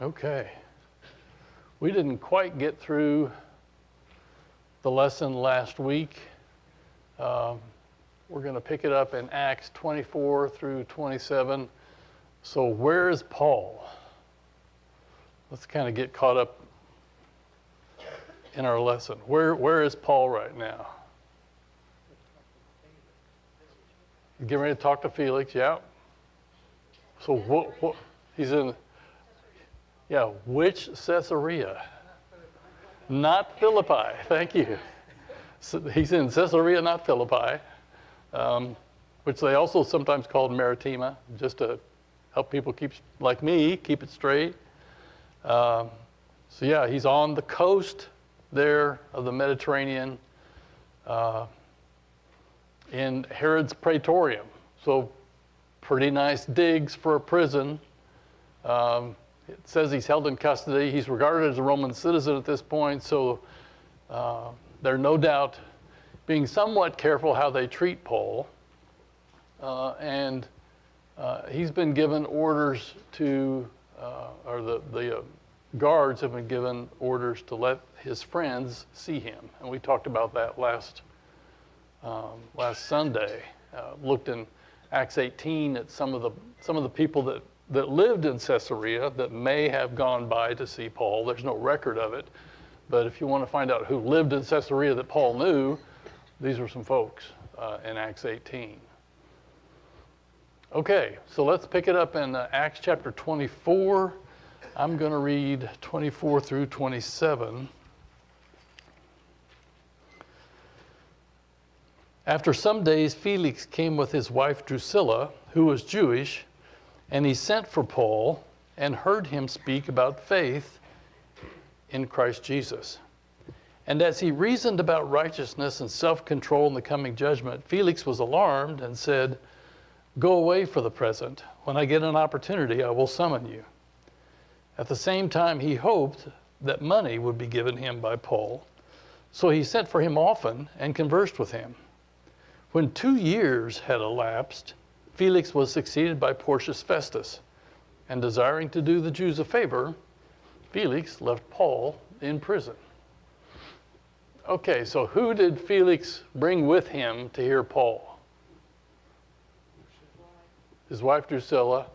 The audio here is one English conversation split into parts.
Okay. We didn't quite get through the lesson last week. We're going to pick it up in Acts 24 through 27. So where is Paul? Let's kind of get caught up in our lesson. Where is Paul right now? Getting ready to talk to Felix, yeah. So what he's in, yeah, which Caesarea? Not Philippi, thank you. So he's in Caesarea, not Philippi, which they also sometimes called Maritima, just to help people like me, keep it straight. So yeah, he's on the coast there of the Mediterranean in Herod's Praetorium. So pretty nice digs for a prison. It says he's held in custody. He's regarded as a Roman citizen at this point, so they're no doubt being somewhat careful how they treat Paul. And he's been given orders to, or the guards have been given orders to let his friends see him. And we talked about that last Sunday. Looked in Acts 18 at some of the people that lived in Caesarea that may have gone by to see Paul. There's no record of it, but if you want to find out who lived in Caesarea that Paul knew, these are some folks in Acts 18. Okay, so let's pick it up in Acts chapter 24. I'm going to read 24 through 27. After some days, Felix came with his wife Drusilla, who was Jewish, and he sent for Paul and heard him speak about faith in Christ Jesus. And as he reasoned about righteousness and self-control in the coming judgment, Felix was alarmed and said, "Go away for the present. When I get an opportunity, I will summon you." At the same time, he hoped that money would be given him by Paul. So he sent for him often and conversed with him. When 2 years had elapsed, Felix was succeeded by Porcius Festus, and desiring to do the Jews a favor, Felix left Paul in prison. Okay, so who did Felix bring with him to hear Paul? His wife Drusilla.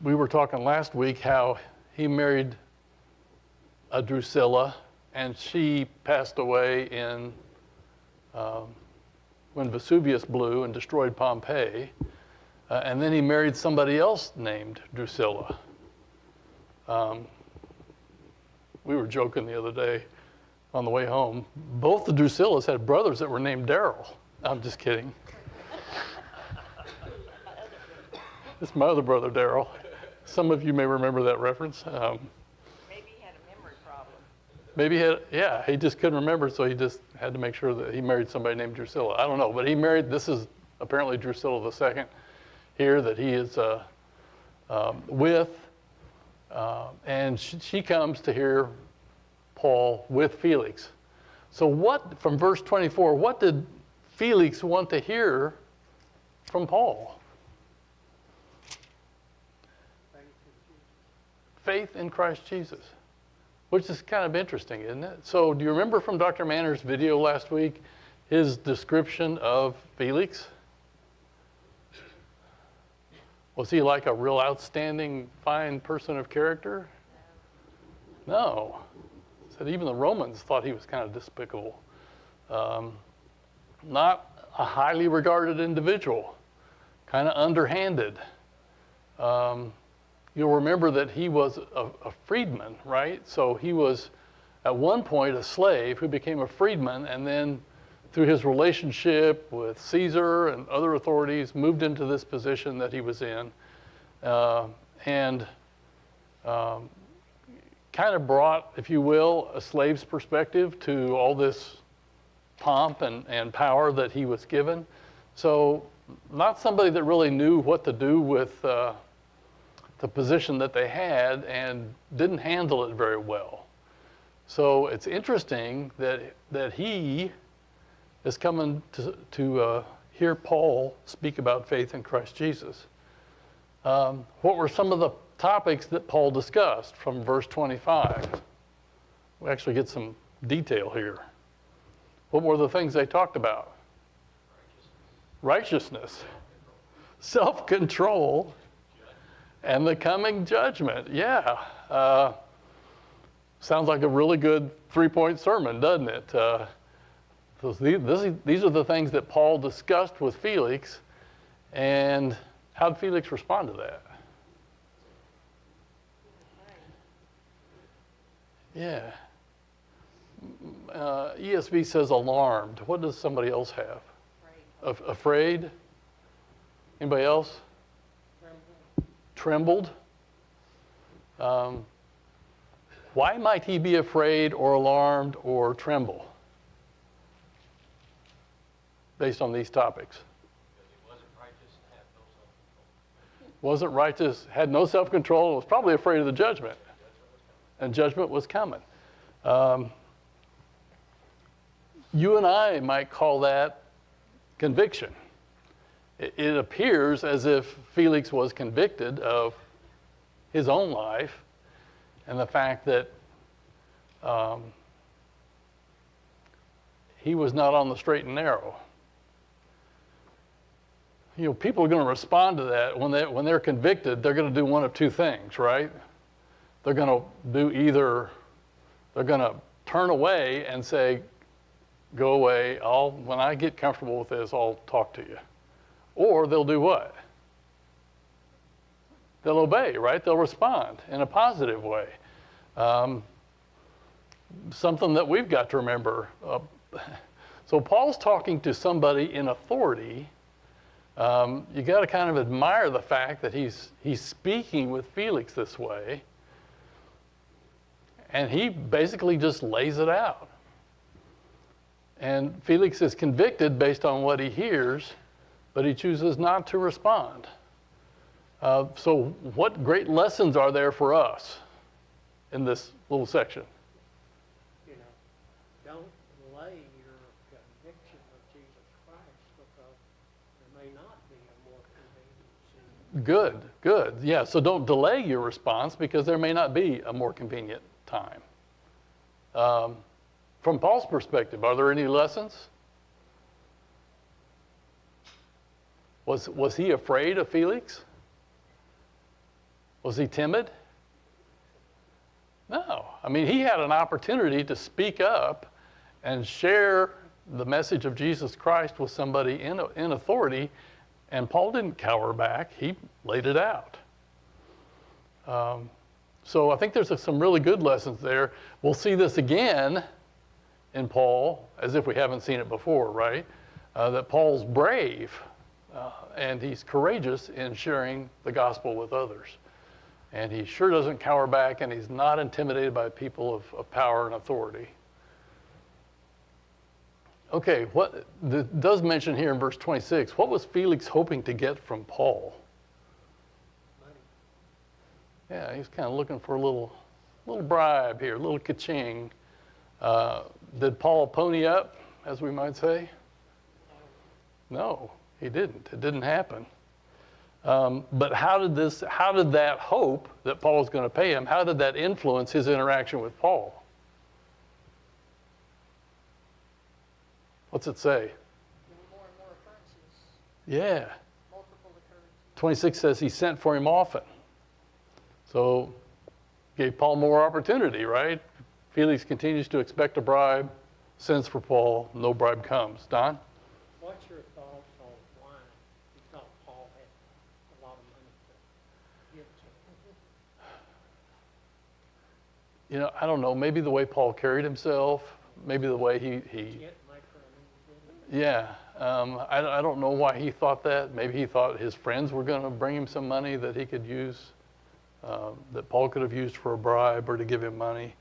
We were talking last week how he married a Drusilla, and she passed away when Vesuvius blew and destroyed Pompeii. And then he married somebody else named Drusilla. We were joking the other day on the way home. Both the Drusillas had brothers that were named Daryl. I'm just kidding. It's my other brother, Daryl. Some of you may remember that reference. Maybe he had a memory problem. Maybe he just couldn't remember, so he just had to make sure that he married somebody named Drusilla. I don't know, but he married, this is apparently Drusilla II here that he is with, and she comes to hear Paul with Felix. So from verse 24, what did Felix want to hear from Paul? Faith in Christ Jesus, which is kind of interesting, isn't it? So do you remember from Dr. Manner's video last week, his description of Felix? Was he like a real outstanding, fine person of character? No. Said even the Romans thought he was kind of despicable. Not a highly regarded individual, kind of underhanded. You'll remember that he was a freedman, right? So he was at one point a slave who became a freedman, and then through his relationship with Caesar and other authorities, moved into this position that he was in, and kind of brought, if you will, a slave's perspective to all this pomp and power that he was given. So not somebody that really knew what to do with the position that they had and didn't handle it very well. So it's interesting that he is coming to hear Paul speak about faith in Christ Jesus. What were some of the topics that Paul discussed from verse 25? We actually get some detail here. What were the things they talked about? Righteousness, self-control, and the coming judgment. Yeah. Sounds like a really good three-point sermon, doesn't it? So these are the things that Paul discussed with Felix, and how did Felix respond to that? Yeah. ESV says alarmed. What does somebody else have? Afraid? Anybody else? Trembled. Why might he be afraid or alarmed or tremble based on these topics? Because he wasn't righteous and had no self-control. Wasn't righteous, had no self-control, was probably afraid of the judgment. And judgment was coming. You and I might call that conviction. It appears as if Felix was convicted of his own life and the fact that he was not on the straight and narrow. You know, people are going to respond to that when they're convicted. They're going to do one of two things, right? They're going to do either they're going to turn away and say, "Go away. When I get comfortable with this, I'll talk to you," or they'll do what? They'll obey, right? They'll respond in a positive way. Something that we've got to remember. So Paul's talking to somebody in authority. You got to kind of admire the fact that he's speaking with Felix this way, and he basically just lays it out. And Felix is convicted based on what he hears, but he chooses not to respond. So what great lessons are there for us in this little section? You know, don't delay your conviction of Jesus Christ because there may not be a more convenient season. Good. Yeah, so don't delay your response because there may not be a more convenient time. From Paul's perspective, are there any lessons? Was he afraid of Felix? Was he timid? No. I mean, he had an opportunity to speak up and share the message of Jesus Christ with somebody in authority, and Paul didn't cower back. He laid it out. So I think there's some really good lessons there. We'll see this again in Paul, as if we haven't seen it before, right? That Paul's brave and he's courageous in sharing the gospel with others. And he sure doesn't cower back, and he's not intimidated by people of power and authority. Okay, what does mention here in verse 26, what was Felix hoping to get from Paul? Money. Yeah, he's kind of looking for a little bribe here, a little ka-ching. Did Paul pony up, as we might say? No, he didn't. It didn't happen. But how did that hope that Paul was going to pay him, how did that influence his interaction with Paul? What's it say? There were more and more occurrences, Yeah. multiple occurrences. 26 says he sent for him often. So gave Paul more opportunity, right? Felix continues to expect a bribe, sends for Paul, no bribe comes. Don? What's your thoughts on why you thought Paul had a lot of money to give to him? You know, I don't know, maybe the way Paul carried himself, maybe the way he Get micromanagement? yeah, I don't know why he thought that. Maybe he thought his friends were going to bring him some money that he could use, that Paul could have used for a bribe or to give him money.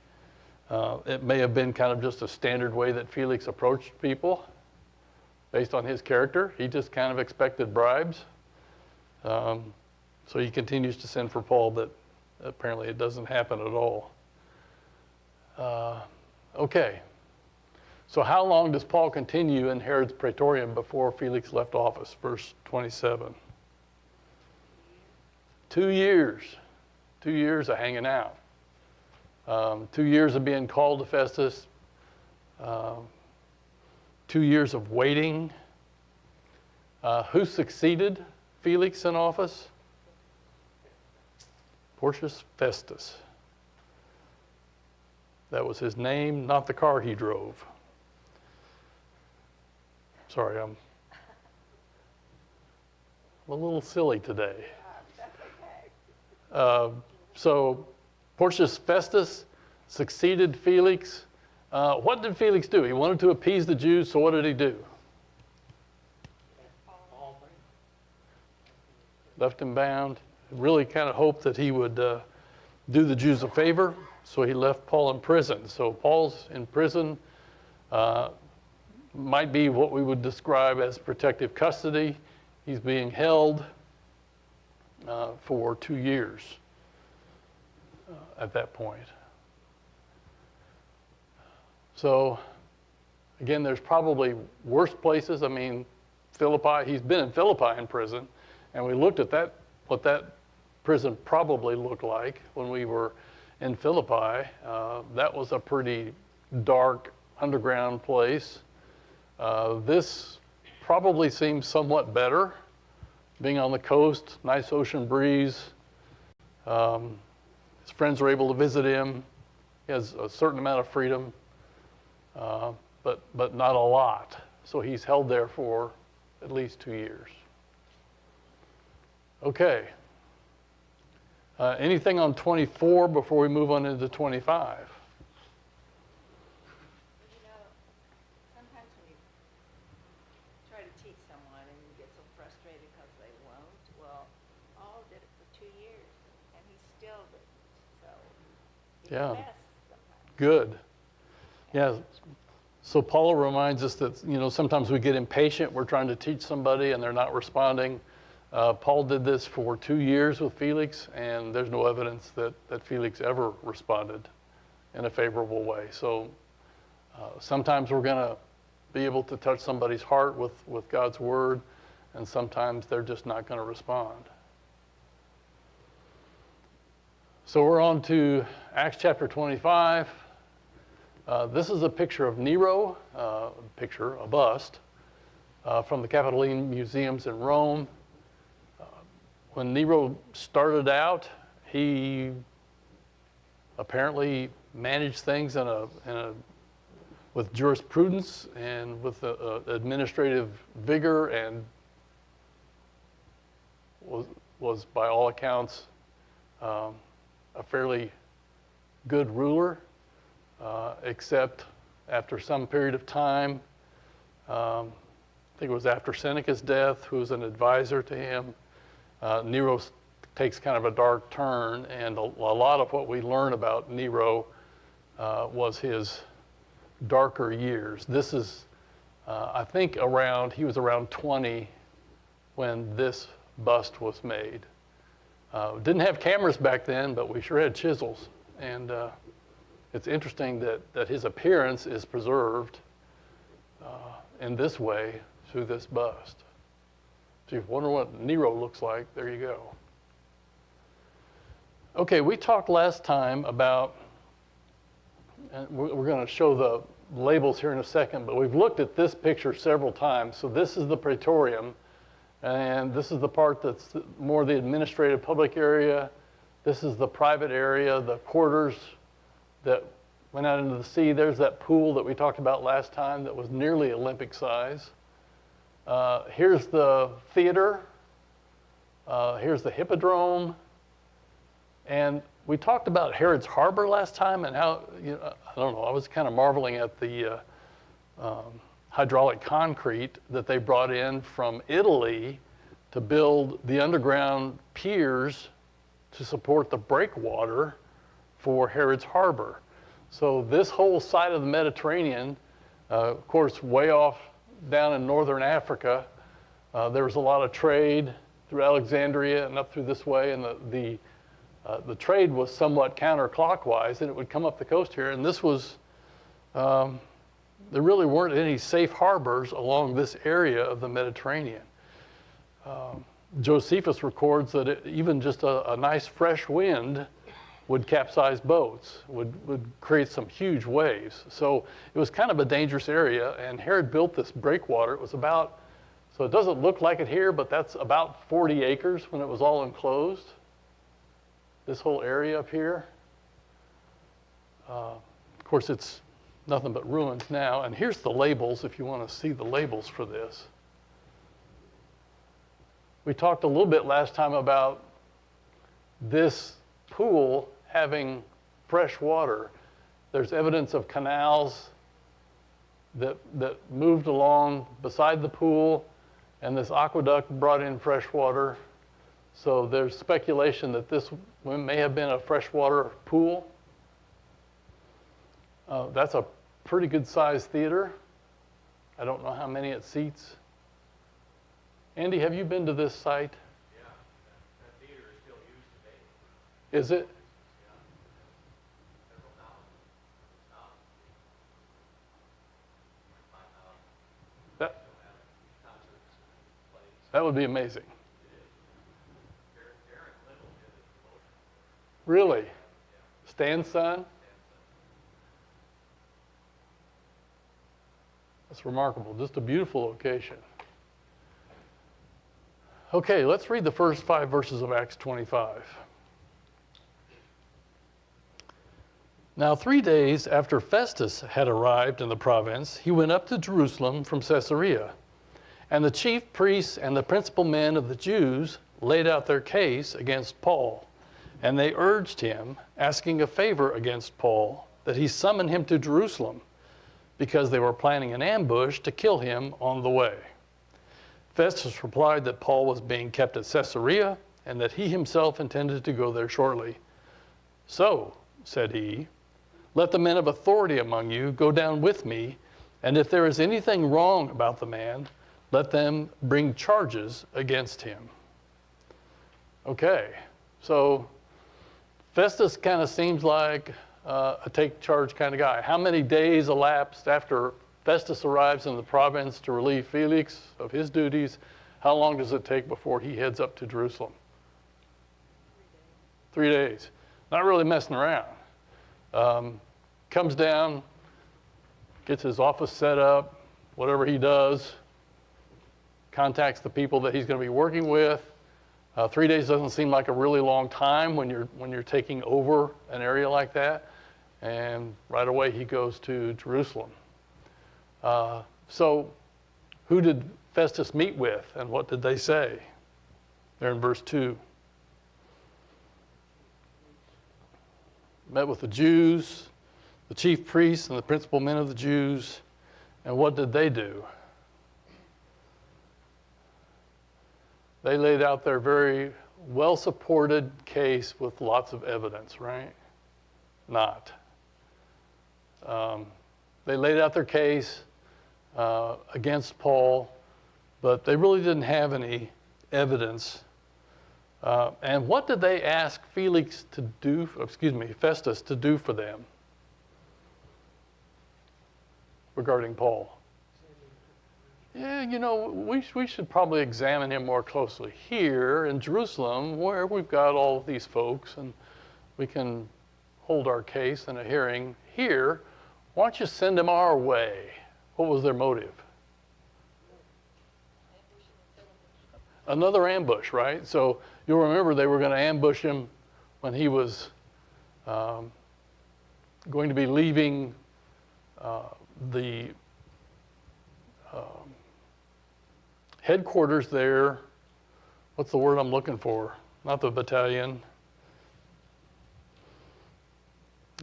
It may have been kind of just a standard way that Felix approached people based on his character. He just kind of expected bribes. So he continues to send for Paul, but apparently it doesn't happen at all. Okay. So how long does Paul continue in Herod's praetorium before Felix left office? Verse 27. 2 years. 2 years of hanging out. 2 years of being called to Festus. 2 years of waiting. Who succeeded Felix in office? Porcius Festus. That was his name, not the car he drove. Sorry, I'm a little silly today. So Porcius Festus succeeded Felix. What did Felix do? He wanted to appease the Jews, so what did he do? Left him bound. Really kind of hoped that he would do the Jews a favor, so he left Paul in prison. So Paul's in prison, might be what we would describe as protective custody. He's being held for 2 years at that point. So again, there's probably worse places. I mean, Philippi, he's been in Philippi in prison, and we looked at that, what that prison probably looked like when we were in Philippi. That was a pretty dark underground place. This probably seems somewhat better, being on the coast, nice ocean breeze. His friends were able to visit him. He has a certain amount of freedom, but not a lot. So he's held there for at least 2 years. Okay. Anything on 24 before we move on into 25? You know, sometimes when you try to teach someone and you get so frustrated because they won't, well, Paul did it for 2 years and he still didn't. So it's Yeah. a mess sometimes. Good. Yeah. So Paula reminds us that, you know, sometimes we get impatient. We're trying to teach somebody and they're not responding. Paul did this for 2 years with Felix, and there's no evidence that Felix ever responded in a favorable way. So sometimes we're going to be able to touch somebody's heart with God's word, and sometimes they're just not going to respond. So we're on to Acts chapter 25. This is a picture of Nero, a bust, from the Capitoline Museums in Rome. When Nero started out, he apparently managed things with jurisprudence and with administrative vigor, and was by all accounts a fairly good ruler, except after some period of time, I think it was after Seneca's death, who was an advisor to him, Nero takes kind of a dark turn, and a lot of what we learn about Nero was his darker years. This is, I think, he was around 20 when this bust was made. Didn't have cameras back then, but we sure had chisels. And it's interesting that his appearance is preserved in this way through this bust. So if you wonder what Nero looks like, there you go. Okay, we talked last time about, and we're going to show the labels here in a second, but we've looked at this picture several times. So this is the Praetorium, and this is the part that's more the administrative public area. This is the private area, the quarters that went out into the sea. There's that pool that we talked about last time that was nearly Olympic size. Here's the theater. Here's the hippodrome. And we talked about Herod's Harbor last time, and how, I don't know, I was kind of marveling at the hydraulic concrete that they brought in from Italy to build the underground piers to support the breakwater for Herod's Harbor. So this whole side of the Mediterranean, of course, way off down in northern Africa, there was a lot of trade through Alexandria and up through this way, and the trade was somewhat counterclockwise, and it would come up the coast here. And this was, there really weren't any safe harbors along this area of the Mediterranean. Josephus records that even just a nice fresh wind would capsize boats, would create some huge waves. So it was kind of a dangerous area, and Herod built this breakwater. It was about, so it doesn't look like it here, but that's about 40 acres when it was all enclosed. This whole area up here. Of course, it's nothing but ruins now. And here's the labels if you want to see the labels for this. We talked a little bit last time about this pool having fresh water. There's evidence of canals that moved along beside the pool, and this aqueduct brought in fresh water. So there's speculation that this may have been a freshwater pool. That's a pretty good sized theater. I don't know how many it seats. Andy, have you been to this site? Yeah, that theater is still used today. Is it? Yeah. Several thousand. Now, 5,000. That, Still have concerts, plays. that would be amazing. Aaron Little did a promotion. Really? Stan's son? That's remarkable. Just a beautiful location. Okay, let's read the first 5 verses of Acts 25. Now 3 days after Festus had arrived in the province, he went up to Jerusalem from Caesarea. And the chief priests and the principal men of the Jews laid out their case against Paul. And they urged him, asking a favor against Paul, that he summon him to Jerusalem, because they were planning an ambush to kill him on the way. Festus replied that Paul was being kept at Caesarea and that he himself intended to go there shortly. So, said he, let the men of authority among you go down with me, and if there is anything wrong about the man, let them bring charges against him. Okay, so Festus kind of seems like a take charge kind of guy. How many days elapsed after Festus arrives in the province to relieve Felix of his duties? How long does it take before he heads up to Jerusalem? 3 days. Not really messing around. Comes down, gets his office set up, whatever he does, contacts the people that he's going to be working with. 3 days doesn't seem like a really long time when you're taking over an area like that. And right away he goes to Jerusalem. So who did Festus meet with, and what did they say? They're in verse 2. Met with the Jews, the chief priests and the principal men of the Jews, and what did they do? They laid out their very well-supported case with lots of evidence, right? Not. They laid out their case against Paul, but they really didn't have any evidence. And what did they ask Festus to do for them regarding Paul? Yeah, you know, we should probably examine him more closely here in Jerusalem, where we've got all of these folks, and we can hold our case in a hearing here. Why don't you send him our way? What was their motive? Another ambush, right? So you'll remember they were going to ambush him when he was going to be leaving the headquarters there. What's the word I'm looking for? Not the battalion.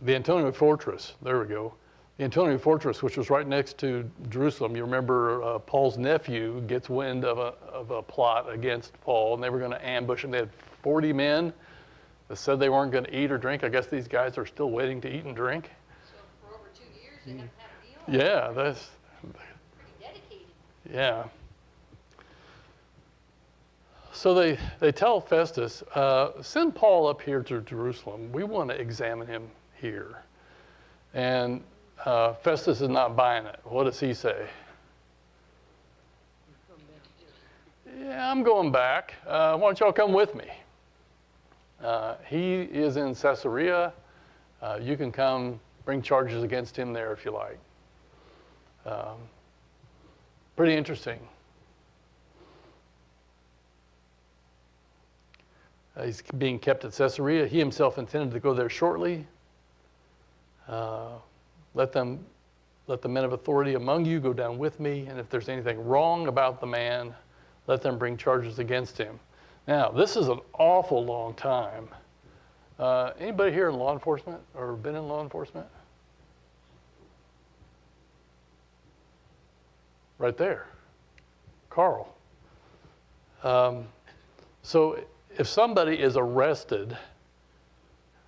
The Antonia Fortress. There we go. The Antonia Fortress, which was right next to Jerusalem. You remember Paul's nephew gets wind of a plot against Paul, and they were going to ambush him. They had 40 men that said they weren't going to eat or drink. I guess these guys are still waiting to eat and drink. So for over 2 years, they haven't had a meal? Yeah, that's... Pretty dedicated. Yeah. So they tell Festus, send Paul up here to Jerusalem. We want to examine him here. And Festus is not buying it. What does he say? yeah, I'm going back. Why don't y'all come with me? He is in Caesarea. You can come bring charges against him there if you like. Pretty interesting. He's being kept at Caesarea. He himself intended to go there shortly. Let the men of authority among you go down with me, and if there's anything wrong about the man, let them bring charges against him. Now, this is an awful long time. Anybody here in law enforcement or been in law enforcement? Right there, Carl. So if somebody is arrested,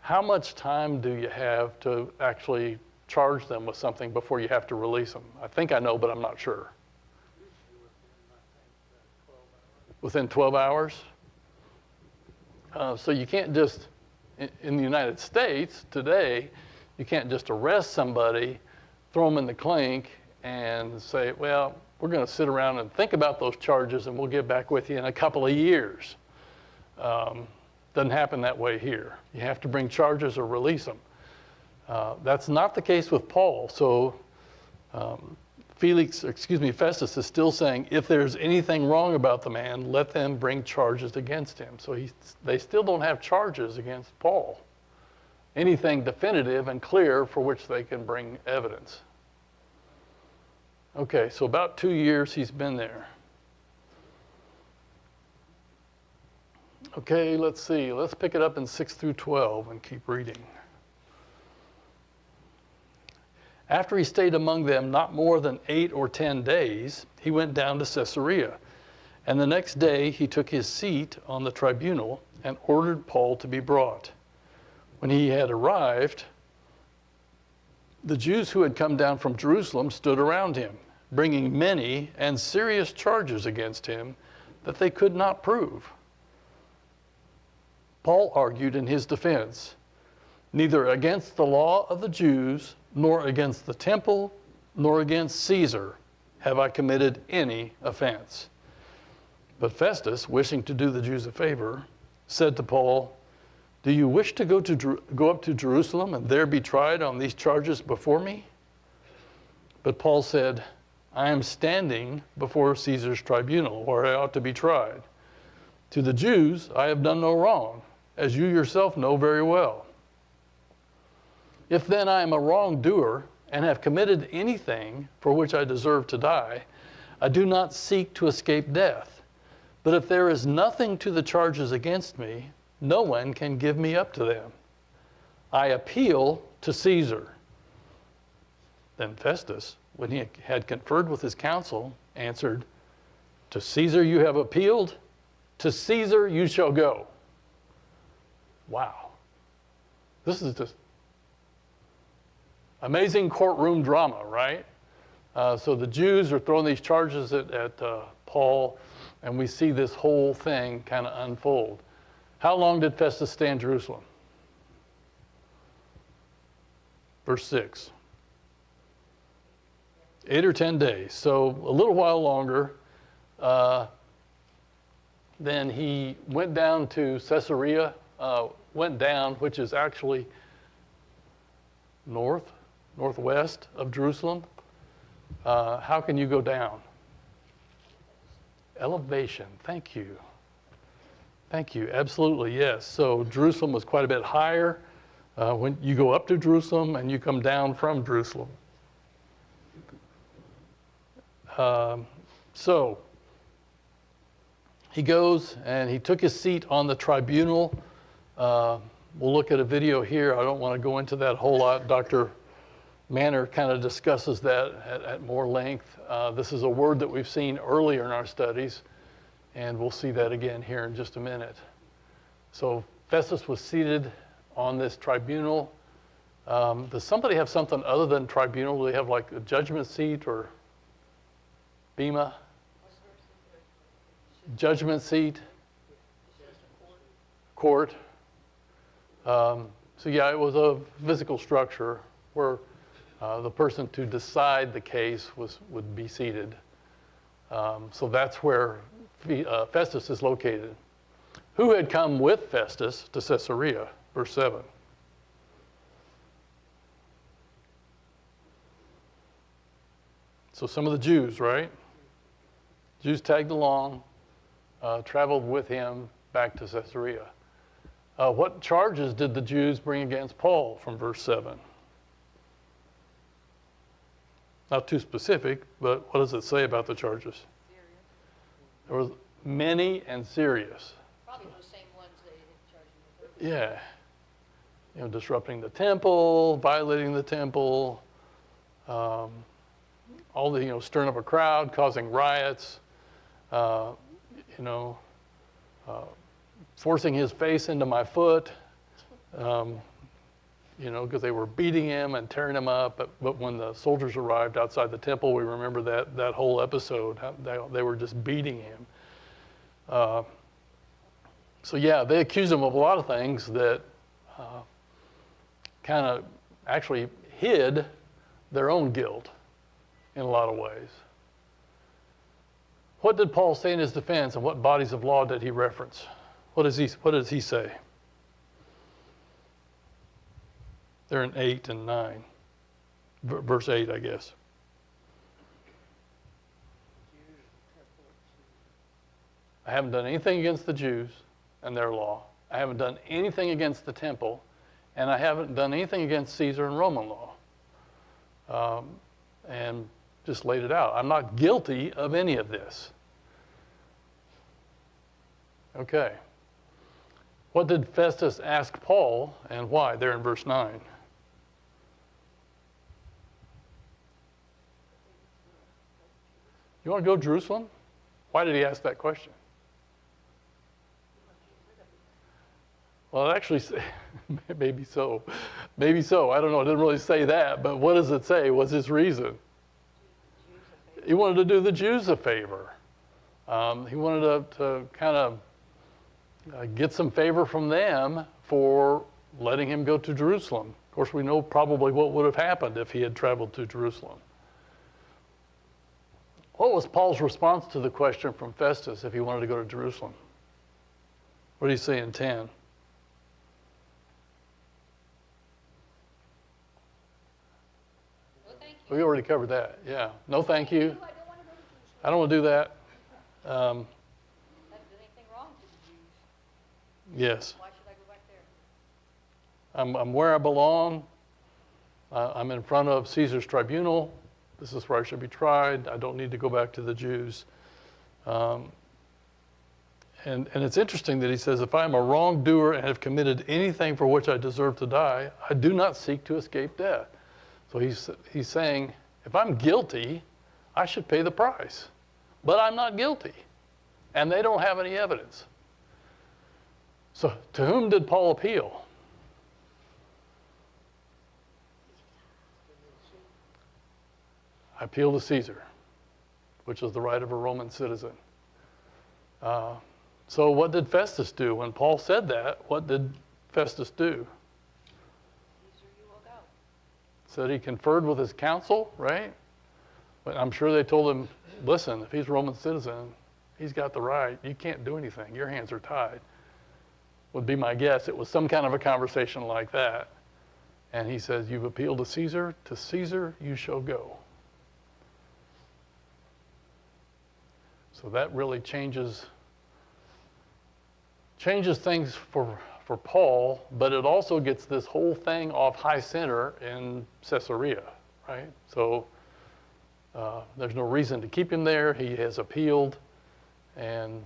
how much time do you have to actually charge them with something before you have to release them? I think I know, but I'm not sure. Within 12 hours? So you can't just, in the United States today, you can't just arrest somebody, throw them in the clink, and say, well, we're going to sit around and think about those charges and we'll get back with you in a couple of years. Doesn't happen that way here. You have to bring charges or release them. That's not the case with Paul. So Festus is still saying, if there's anything wrong about the man, let them bring charges against him. So they still don't have charges against Paul. Anything definitive and clear for which they can bring evidence. Okay, so about 2 years he's been there. Okay, let's see. Let's pick it up in 6 through 12 and keep reading. After he stayed among them not more than 8 or 10 days, he went down to Caesarea. And the next day he took his seat on the tribunal and ordered Paul to be brought. When he had arrived, the Jews who had come down from Jerusalem stood around him, bringing many and serious charges against him that they could not prove. Paul argued in his defense, neither against the law of the Jews, nor against the temple, nor against Caesar have I committed any offense. But Festus, wishing to do the Jews a favor, said to Paul, do you wish to go up to Jerusalem and there be tried on these charges before me? But Paul said, I am standing before Caesar's tribunal, where I ought to be tried. To the Jews I have done no wrong, as you yourself know very well. If then I am a wrongdoer and have committed anything for which I deserve to die, I do not seek to escape death. But if there is nothing to the charges against me, no one can give me up to them. I appeal to Caesar. Then Festus, when he had conferred with his council, answered, to Caesar you have appealed, to Caesar you shall go. Wow. This is just amazing courtroom drama, right? So the Jews are throwing these charges at Paul, and we see this whole thing kind of unfold. How long did Festus stay in Jerusalem? Verse 6. 8 or 10 days. So a little while longer. Then he went down to Caesarea, which is actually northwest of Jerusalem. How can you go down? Elevation. Thank you. Thank you. Absolutely, yes. So Jerusalem was quite a bit higher. When you go up to Jerusalem and you come down from Jerusalem. So he goes and he took his seat on the tribunal. We'll look at a video here. I don't want to go into that a whole lot. Dr. Manner kind of discusses that at more length. This is a word that we've seen earlier in our studies, and we'll see that again here in just a minute. So Festus was seated on this tribunal. Does somebody have something other than tribunal? Do they have like a judgment seat or bema? Judgment seat? Court. So yeah, it was a physical structure where the person to decide the case would be seated. So that's where Festus is located. Who had come with Festus to Caesarea? Verse 7. So some of the Jews, right? Jews tagged along, traveled with him back to Caesarea. What charges did the Jews bring against Paul from verse 7? Not too specific, but what does it say about the charges? Serious. There was many and serious. Probably those same ones they had charged him with earlier. Yeah. Disrupting the temple, violating the temple, all the, stirring up a crowd, causing riots, forcing his face into my foot, because they were beating him and tearing him up. But when the soldiers arrived outside the temple, we remember that whole episode, how they were just beating him. So yeah, they accused him of a lot of things that kind of actually hid their own guilt in a lot of ways. What did Paul say in his defense, and what bodies of law did he reference? What does he say? They're in 8 and 9. Verse 8, I guess. I haven't done anything against the Jews and their law. I haven't done anything against the temple, and I haven't done anything against Caesar and Roman law. And just laid it out. I'm not guilty of any of this. Okay. What did Festus ask Paul, and why? There in verse 9. You want to go to Jerusalem? Why did he ask that question? Well, it actually, maybe so. Maybe so. I don't know. It didn't really say that. But what does it say? What's his reason? He wanted to do the Jews a favor. He wanted to kind of get some favor from them for letting him go to Jerusalem. Of course, we know probably what would have happened if he had traveled to Jerusalem. What was Paul's response to the question from Festus if he wanted to go to Jerusalem? What did he say in 10? No, thank you. We already covered that, yeah. No, thank you. I don't want to go to Jerusalem. I don't want to do that. I haven't done anything wrong to the Jews. Yes, Why should I go back there? I'm where I belong. I'm in front of Caesar's tribunal. This is where I should be tried. I don't need to go back to the Jews. And it's interesting that he says, if I am a wrongdoer and have committed anything for which I deserve to die, I do not seek to escape death. So he's saying, if I'm guilty, I should pay the price. But I'm not guilty. And they don't have any evidence. So to whom did Paul appeal? I appeal to Caesar, which is the right of a Roman citizen. So what did Festus do? When Paul said that, what did Festus do? Caesar, you will go. Said he conferred with his council, right? But I'm sure they told him, listen, if he's a Roman citizen, he's got the right. You can't do anything. Your hands are tied. Would be my guess. It was some kind of a conversation like that. And he says, you've appealed to Caesar you shall go. So that really changes things for Paul, but it also gets this whole thing off high center in Caesarea, right? So there's no reason to keep him there. He has appealed, and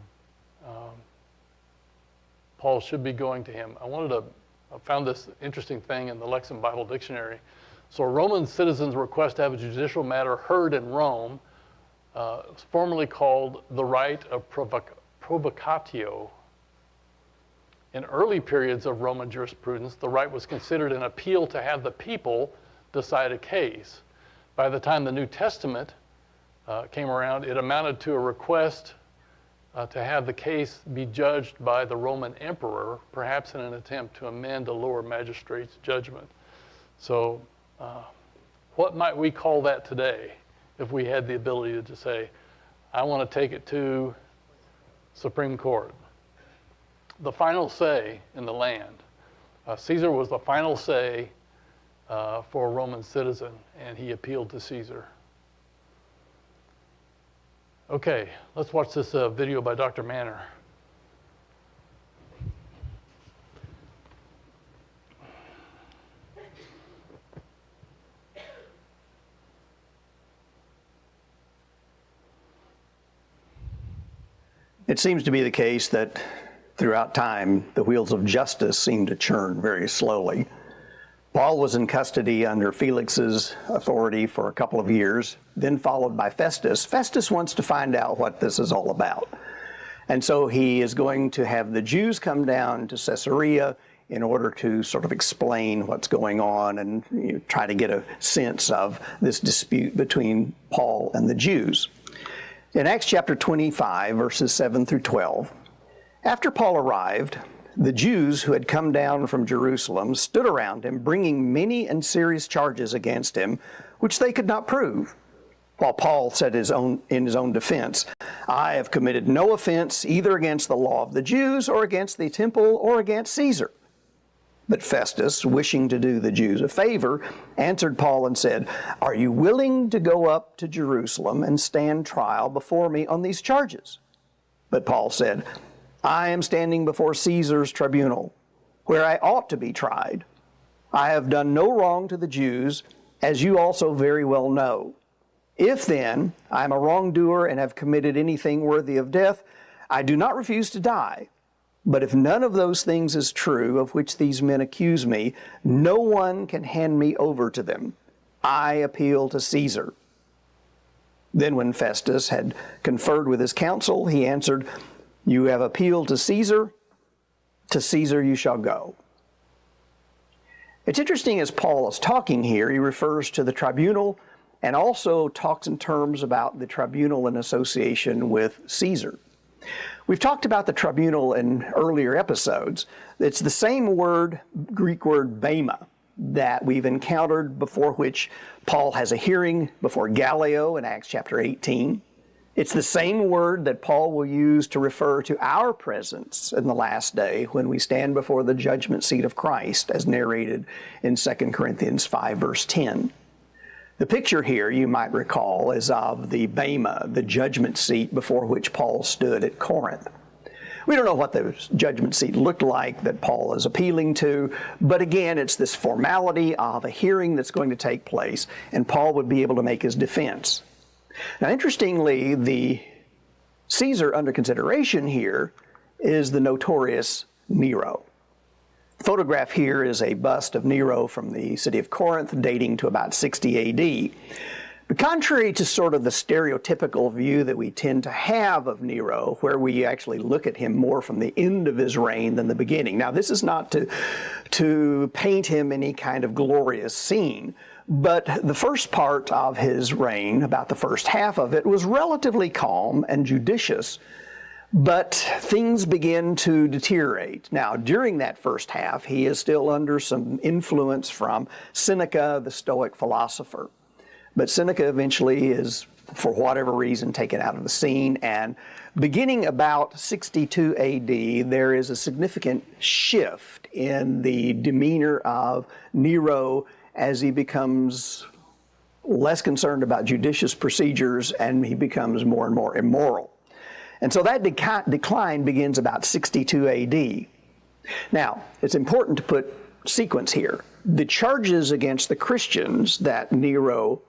Paul should be going to him. I found this interesting thing in the Lexham Bible Dictionary. So a Roman citizen's request to have a judicial matter heard in Rome was formerly called the right of provocatio. In early periods of Roman jurisprudence, the right was considered an appeal to have the people decide a case. By the time the New Testament came around, it amounted to a request to have the case be judged by the Roman emperor, perhaps in an attempt to amend a lower magistrate's judgment. So what might we call that today if we had the ability to just say, I want to take it to Supreme Court. The final say in the land. Caesar was the final say for a Roman citizen, and he appealed to Caesar. Okay, let's watch this video by Dr. Manner. It seems to be the case that throughout time, the wheels of justice seem to churn very slowly. Paul was in custody under Felix's authority for a couple of years, then followed by Festus. Festus wants to find out what this is all about. And so he is going to have the Jews come down to Caesarea in order to sort of explain what's going on and try to get a sense of this dispute between Paul and the Jews. In Acts chapter 25, verses 7 through 12, after Paul arrived, the Jews who had come down from Jerusalem stood around him, bringing many and serious charges against him, which they could not prove. While Paul said in his own defense, "I have committed no offense either against the law of the Jews or against the temple or against Caesar." But Festus, wishing to do the Jews a favor, answered Paul and said, "Are you willing to go up to Jerusalem and stand trial before me on these charges?" But Paul said, "I am standing before Caesar's tribunal, where I ought to be tried. I have done no wrong to the Jews, as you also very well know. If then I am a wrongdoer and have committed anything worthy of death, I do not refuse to die. But if none of those things is true of which these men accuse me, no one can hand me over to them. I appeal to Caesar." Then when Festus had conferred with his council, he answered, "You have appealed to Caesar you shall go." It's interesting, as Paul is talking here, he refers to the tribunal and also talks in terms about the tribunal in association with Caesar. We've talked about the tribunal in earlier episodes. It's the same word, Greek word bema, that we've encountered before which Paul has a hearing before Gallio in Acts chapter 18. It's the same word that Paul will use to refer to our presence in the last day when we stand before the judgment seat of Christ, as narrated in 2 Corinthians 5, verse 10. The picture here, you might recall, is of the bema, the judgment seat before which Paul stood at Corinth. We don't know what the judgment seat looked like that Paul is appealing to, but again, it's this formality of a hearing that's going to take place, and Paul would be able to make his defense. Now, interestingly, the Caesar under consideration here is the notorious Nero. The photograph here is a bust of Nero from the city of Corinth dating to about 60 AD. But contrary to sort of the stereotypical view that we tend to have of Nero, where we actually look at him more from the end of his reign than the beginning. Now, this is not to paint him any kind of glorious scene, but the first part of his reign, about the first half of it, was relatively calm and judicious. But things begin to deteriorate. Now, during that first half, he is still under some influence from Seneca, the Stoic philosopher. But Seneca eventually is, for whatever reason, taken out of the scene. And beginning about 62 AD, there is a significant shift in the demeanor of Nero as he becomes less concerned about judicious procedures and he becomes more and more immoral. And so that decline begins about 62 AD. Now, it's important to put sequence here. The charges against the Christians that Nero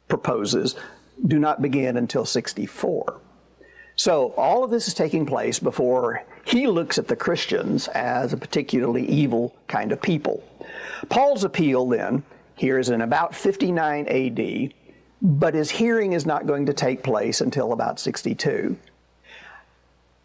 proposes do not begin until 64. So all of this is taking place before he looks at the Christians as a particularly evil kind of people. Paul's appeal then here is in about 59 AD, but his hearing is not going to take place until about 62.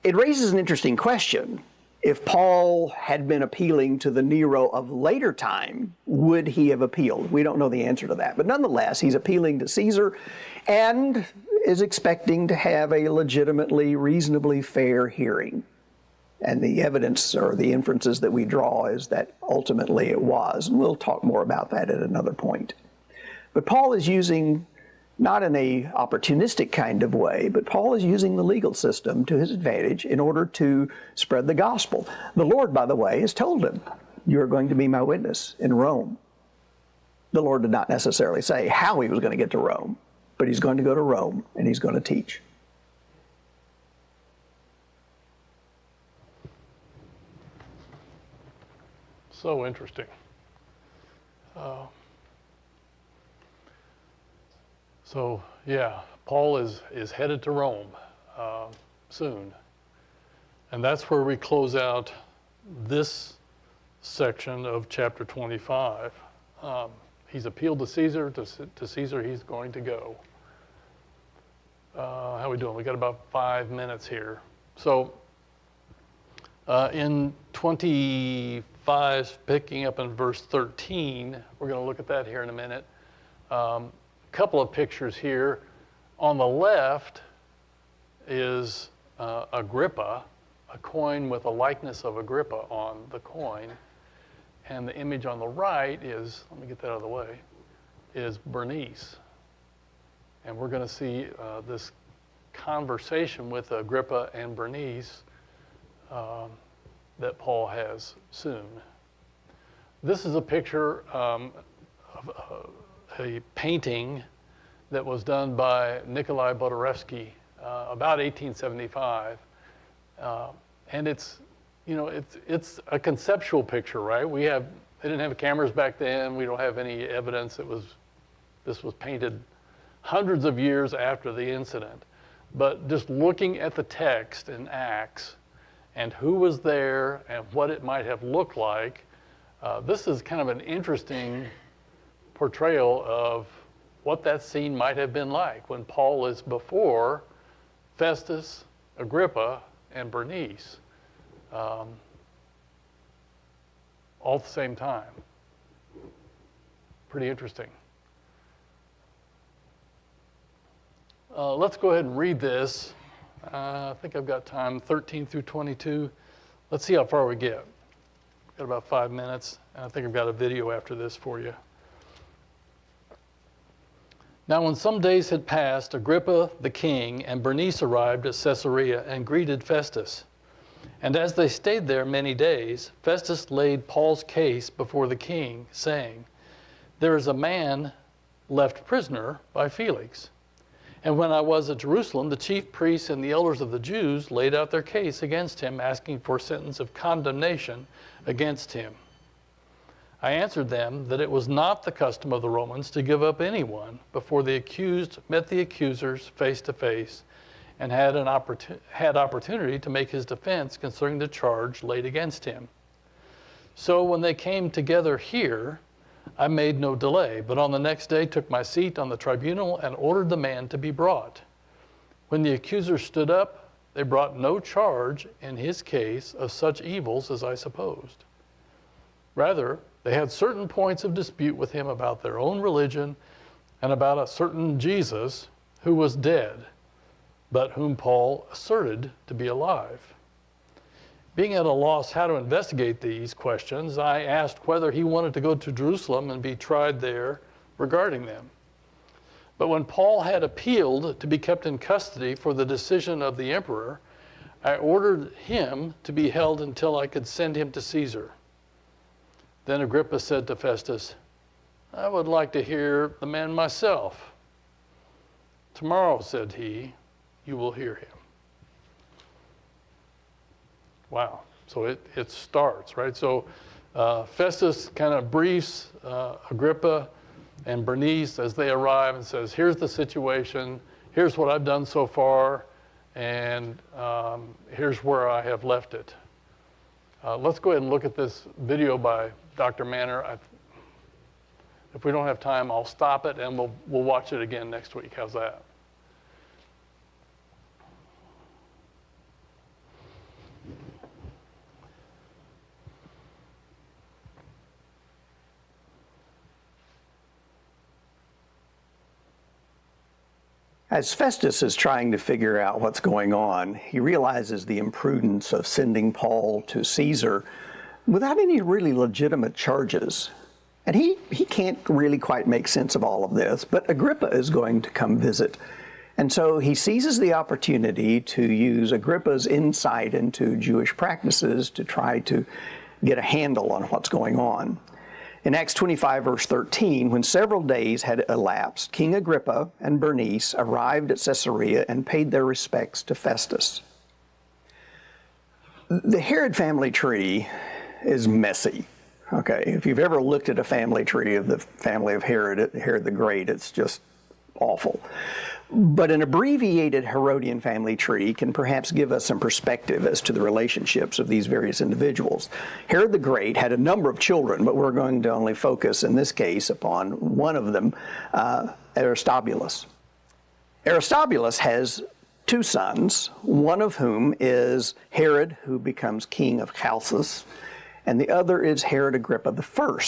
It raises an interesting question. If Paul had been appealing to the Nero of later time, would he have appealed? We don't know the answer to that. But nonetheless, he's appealing to Caesar and is expecting to have a legitimately, reasonably fair hearing. And the evidence or the inferences that we draw is that ultimately it was. And we'll talk more about that at another point. But Paul is using not in a opportunistic kind of way, but Paul is using the legal system to his advantage in order to spread the gospel. The Lord, by the way, has told him, "You are going to be my witness in Rome." The Lord did not necessarily say how he was going to get to Rome, but he's going to go to Rome and he's going to teach. So interesting. So yeah, Paul is headed to Rome soon. And that's where we close out this section of chapter 25. He's appealed to Caesar. To Caesar he's going to go. How are we doing? We got about 5 minutes here. So in 25, picking up in verse 13, we're going to look at that here in a minute. Couple of pictures here. On the left is Agrippa, a coin with a likeness of Agrippa on the coin. And the image on the right is, let me get that out of the way, is Bernice. And we're going to see this conversation with Agrippa and Bernice that Paul has soon. This is a picture of a painting that was done by Nikolai Bodorevsky about 1875, and it's a conceptual picture, right? They didn't have cameras back then. We don't have any evidence this was painted hundreds of years after the incident. But just looking at the text in Acts and who was there and what it might have looked like, this is kind of an interesting portrayal of what that scene might have been like when Paul is before Festus, Agrippa, and Bernice, all at the same time. Pretty interesting. Let's go ahead and read this. I think I've got time, 13 through 22. Let's see how far we get. Got about 5 minutes, and I think I've got a video after this for you. Now when some days had passed, Agrippa the king and Bernice arrived at Caesarea and greeted Festus. And as they stayed there many days, Festus laid Paul's case before the king, saying, "There is a man left prisoner by Felix. And when I was at Jerusalem, the chief priests and the elders of the Jews laid out their case against him, asking for a sentence of condemnation against him. I answered them that it was not the custom of the Romans to give up anyone before the accused met the accusers face to face and had opportunity to make his defense concerning the charge laid against him. So when they came together here, I made no delay, but on the next day took my seat on the tribunal and ordered the man to be brought. When the accusers stood up, they brought no charge in his case of such evils as I supposed. Rather, they had certain points of dispute with him about their own religion and about a certain Jesus who was dead, but whom Paul asserted to be alive. Being at a loss how to investigate these questions, I asked whether he wanted to go to Jerusalem and be tried there regarding them. But when Paul had appealed to be kept in custody for the decision of the emperor, I ordered him to be held until I could send him to Caesar. Then Agrippa said to Festus, I would like to hear the man myself. Tomorrow, said he, you will hear him. Wow, so it starts, right? So Festus kind of briefs Agrippa and Bernice as they arrive and says, here's the situation, here's what I've done so far, and here's where I have left it. Let's go ahead and look at this video by Dr. Manner. If we don't have time, I'll stop it and we'll watch it again next week. How's that? As Festus is trying to figure out what's going on, he realizes the imprudence of sending Paul to Caesar without any really legitimate charges. And he can't really quite make sense of all of this, but Agrippa is going to come visit. And so he seizes the opportunity to use Agrippa's insight into Jewish practices to try to get a handle on what's going on. In Acts 25, verse 13, when several days had elapsed, King Agrippa and Bernice arrived at Caesarea and paid their respects to Festus. The Herod family tree is messy. Okay, if you've ever looked at a family tree of the family of Herod the Great, it's just awful. But an abbreviated Herodian family tree can perhaps give us some perspective as to the relationships of these various individuals. Herod the Great had a number of children, but we're going to only focus in this case upon one of them, Aristobulus. Aristobulus has two sons, one of whom is Herod, who becomes king of Chalcis, and the other is Herod Agrippa I.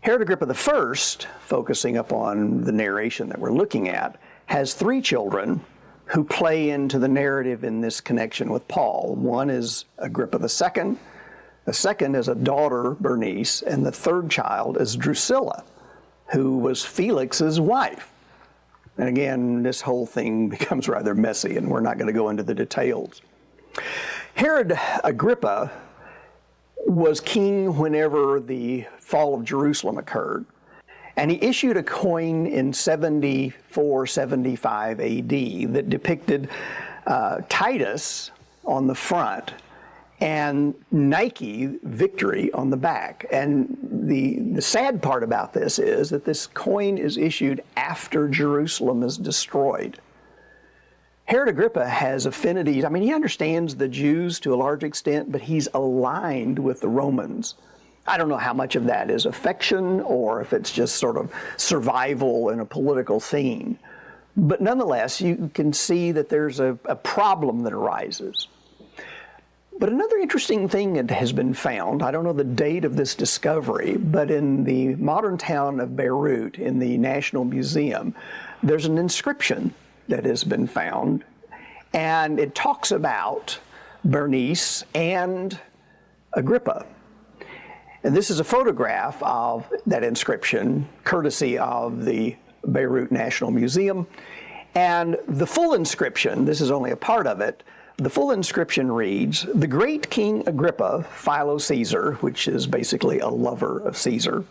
Herod Agrippa I, focusing upon the narration that we're looking at, has three children who play into the narrative in this connection with Paul. One is Agrippa II, the second is a daughter, Bernice, and the third child is Drusilla, who was Felix's wife. And again, this whole thing becomes rather messy, and we're not going to go into the details. Herod Agrippa was king whenever the fall of Jerusalem occurred. And he issued a coin in 74-75 AD that depicted Titus on the front and Nike victory on the back. And the sad part about this is that this coin is issued after Jerusalem is destroyed. Herod Agrippa has affinities. I mean, he understands the Jews to a large extent, but he's aligned with the Romans. I don't know how much of that is affection or if it's just sort of survival in a political scene. But nonetheless, you can see that there's a problem that arises. But another interesting thing that has been found, I don't know the date of this discovery, but in the modern town of Beirut, in the National Museum, there's an inscription that has been found, and it talks about Bernice and Agrippa. And this is a photograph of that inscription, courtesy of the Beirut National Museum. And the full inscription, this is only a part of it, the full inscription reads, "The great King Agrippa, Philo Caesar," which is basically a lover of Caesar,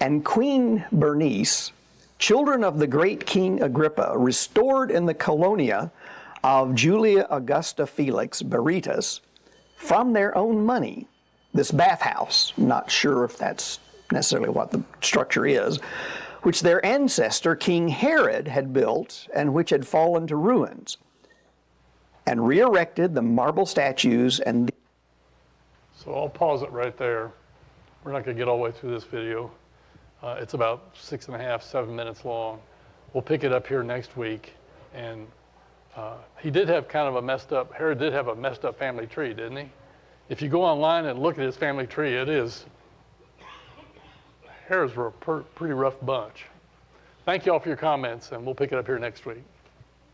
"and Queen Bernice, children of the great King Agrippa, restored in the colonia of Julia Augusta Felix Berytus from their own money this bathhouse," not sure if that's necessarily what the structure is, "which their ancestor King Herod had built and which had fallen to ruins, and re-erected the marble statues and..." So I'll pause it right there. We're not going to get all the way through this video. It's about 6.5, 7 minutes long. We'll pick it up here next week. And he did have kind of a messed up, Herod did have a messed up family tree, didn't he? If you go online and look at his family tree, Herods were a pretty rough bunch. Thank you all for your comments, and we'll pick it up here next week.